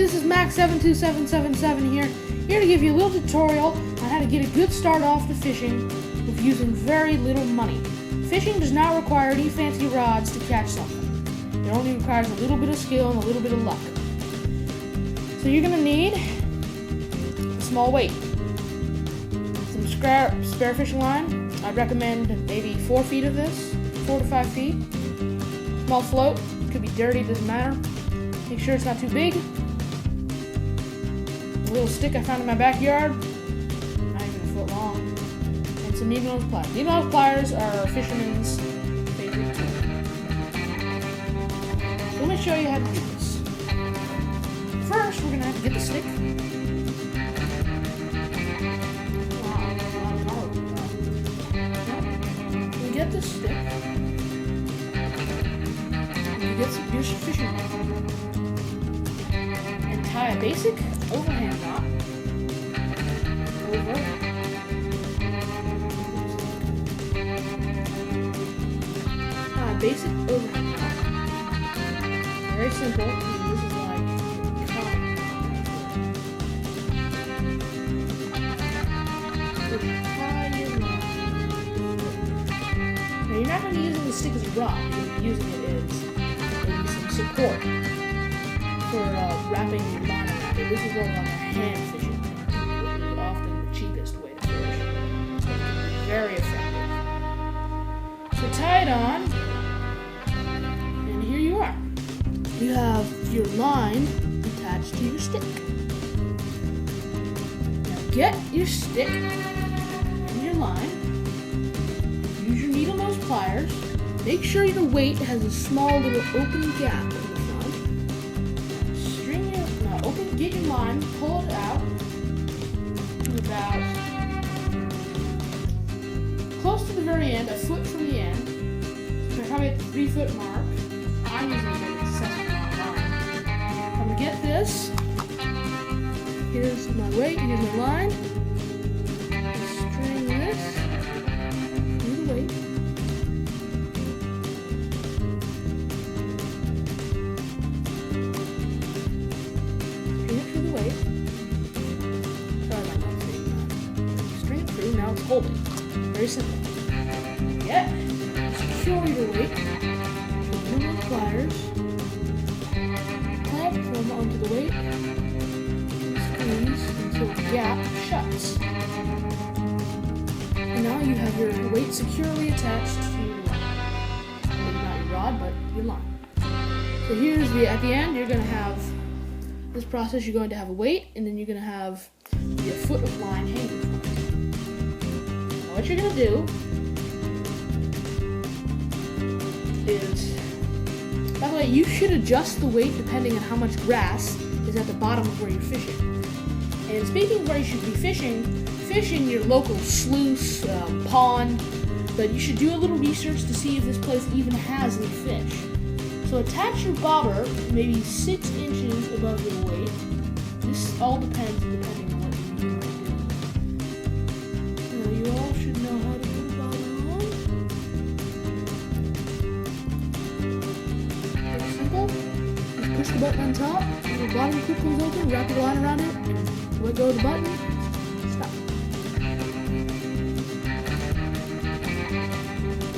this is Max72777 here to give you a little tutorial on how to get a good start off to fishing with using very little money. Fishing does not require any fancy rods to catch something. It only requires a little bit of skill and a little bit of luck. So you're going to need a small weight, some spare fishing line. I'd recommend maybe 4 feet of this, 4 to 5 feet. Small float, could be dirty, doesn't matter. Make sure it's not too big. A little stick I found in my backyard, not even a foot long, and some needle nose pliers. Needle nose pliers are a fisherman's favorite tool. So let me show you how to do this. First, we're going to have to get the stick. We get the stick. You get your fishing line. And tie a basic overhand knot over. Tie a basic overhand knot. Very simple. This is like now you're not going to be using the stick as a rod. You're going to be using it as maybe some support for wrapping your line around it. This is more like a hand fishing technique, which is often the cheapest way to fish. So it's very effective. So tie it on, and here you are. You have your line attached to your stick. Now get your stick and your line. Use your needle nose pliers. Make sure your weight has a small little open gap in the front. Get your line, pull it out to about close to the very end, a foot from the end. So probably at the 3 foot mark. I'm using a 7 mile line. I'm gonna get this. Here's my weight, here's my line. String this through the weight. Now it's holding. Very simple. Yeah. Secure your weight. With your pliers. Clamp them onto the weight. Squeeze until the gap shuts. And now you have your weight securely attached to your line. Maybe not your rod, but your line. So here's at the end, you're going to have this process. You're going to have a weight, and then you're going to have your foot of line hanging from it. What you're going to do is, by the way, you should adjust the weight depending on how much grass is at the bottom of where you're fishing. And speaking of where you should be fishing your local sluice, pond, but you should do a little research to see if this place even has any fish. So attach your bobber maybe 6 inches above your weight. This all depends depending on what you're doing. You all should know how to put a bobber on. Very simple. Just push the button on top, and the bottom clip comes open, wrap your line around it, and let go of the button, stop.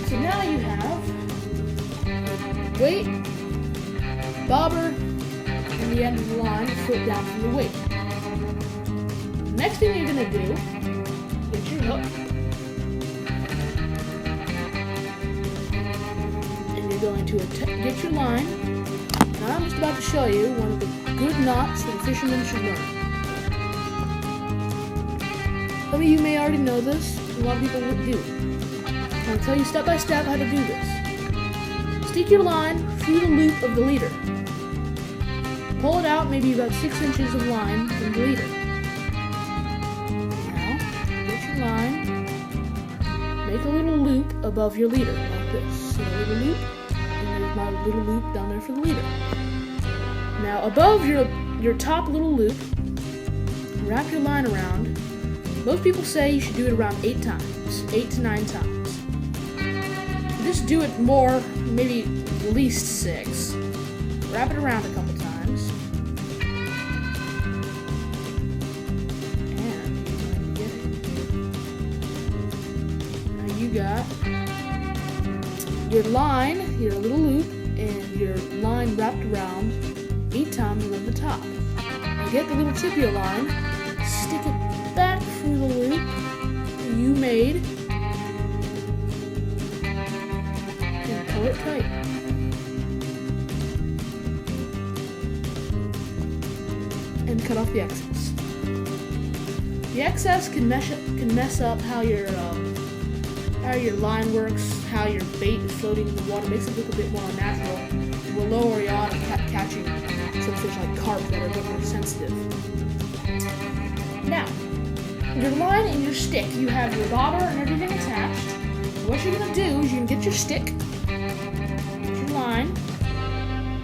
So now you have weight, bobber, and the end of the line, foot down from the weight. The next thing you're going to do, get your hook, and you're going to get your line, and I'm just about to show you one of the good knots that a fisherman should learn. Some of you may already know this, a lot of people would do. I'm going to tell you step by step how to do this. Stick your line through the loop of the leader. Pull it out maybe about 6 inches of line from the leader. Line, make a little loop above your leader, like this. See a little loop, and there's my little loop down there for the leader. Now above your top little loop, wrap your line around. Most people say you should do it around 8 times, 8 to 9 times. Just do it more, maybe at least 6. Wrap it around a couple times. got your line, your little loop, and your line wrapped around 8 times around the top. Now get the little tip of your line, stick it back through the loop you made, and pull it tight. And cut off the excess. The excess can mess up how your line works, how your bait is floating in the water, makes it look a bit more unnatural. It will lower your odds of catching some fish like carp that are a bit more sensitive. Now, your line and your stick, you have your bobber and everything attached. What you're gonna do is you're gonna get your stick, get your line,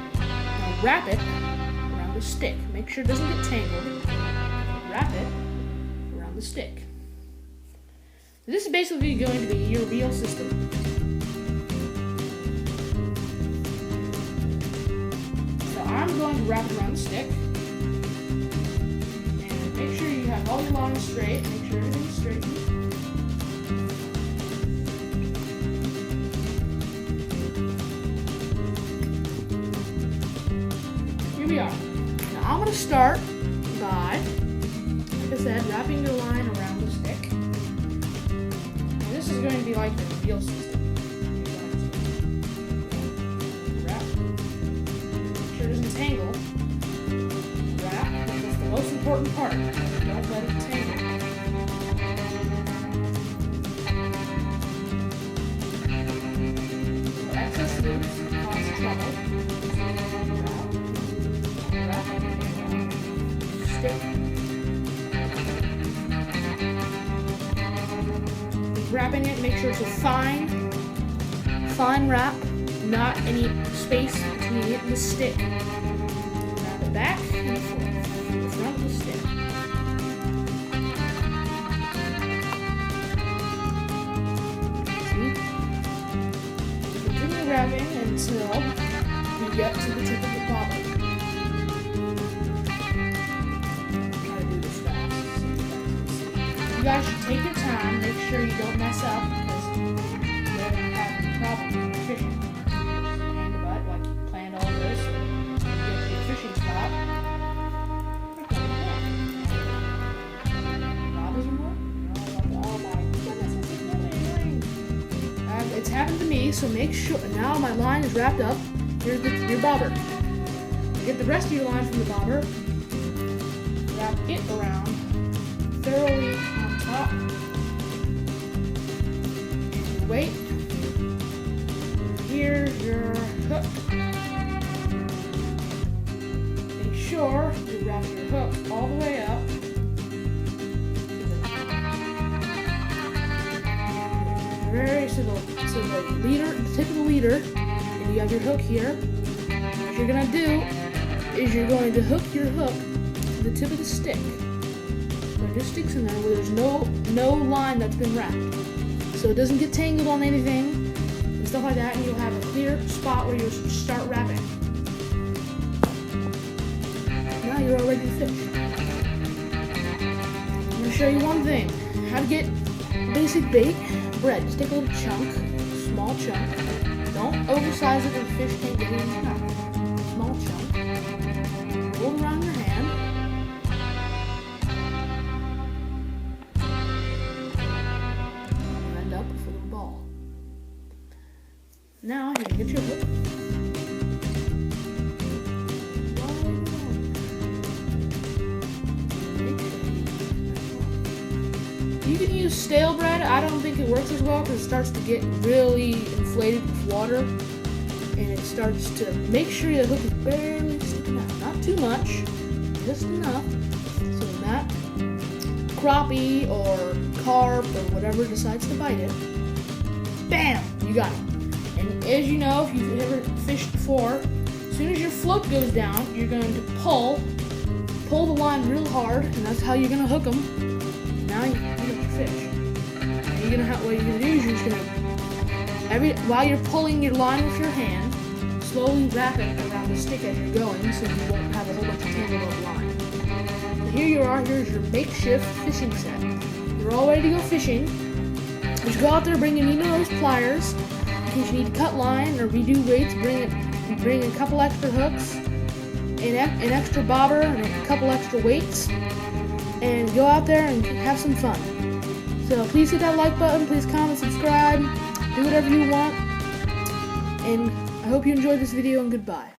now wrap it around the stick. Make sure it doesn't get tangled. Wrap it around the stick. This is basically going to be your reel system. So I'm going to wrap it around the stick. And make sure you have all your lines straight. Make sure everything's straight. Here we are. Now I'm going to start by, like I said, wrapping your line around the stick. This is going to be like the reel system. Wrap. Make sure it doesn't tangle. Wrap. That's the most important part. Don't let it tangle. So excess loops cause trouble. Wrap. Wrap. Stick. Wrapping it, make sure it's a fine wrap, not any space between it and the stick. Wrap it back and forth, in front of the stick. See? Continue wrapping until you get to the tip of the bobber. Try to do this fast so you guys can see. You guys should take your time, make sure you don't mess up because you're going to have any problems when you're fishing. Pain in the butt, like you planned all this, and you get to your fishing spot. Rod doesn't work? Oh my goodness, this is really annoying. It's happened to me, so make sure. Now my line is wrapped up. Here's your bobber. Get the rest of your line from the bobber. Wrap it around thoroughly on top. Wait. Here's your hook. Make sure you wrap your hook all the way up very simple. So the leader, the tip of the leader, and you have your hook here. What you're gonna do is you're going to hook your hook to the tip of the stick. So it just sticks in there where there's no line that's been wrapped. So it doesn't get tangled on anything and stuff like that, and you'll have a clear spot where you'll start wrapping. Now you're all ready to fish. I'm going to show you one thing. How to get basic bait, bread. Just take a little chunk, small chunk. Don't oversize it or the fish can't get it in your mouth. Small chunk. Roll it around your hand. Now you can get your hook. You can use stale bread. I don't think it works as well because it starts to get really inflated with water, and it starts to make sure the hook is barely sticking out. Not too much, just enough so that crappie or carp or whatever decides to bite it, bam, you got it. And as you know, if you've ever fished before, as soon as your float goes down, you're going to pull the line real hard, and that's how you're going to hook them. Now you got your fish. What you're going to do is you're just going to, while you're pulling your line with your hand, slowly wrap it around the stick as you're going so you won't have a whole bunch of tangled up line. And here you are, here's your makeshift fishing set. You're all ready to go fishing. As Just go out there, bring in those pliers in case you need to cut line or redo weights. Bring a couple extra hooks, an extra bobber, and a couple extra weights, and go out there and have some fun. So please hit that like button, please comment, subscribe, do whatever you want, and I hope you enjoyed this video, and goodbye.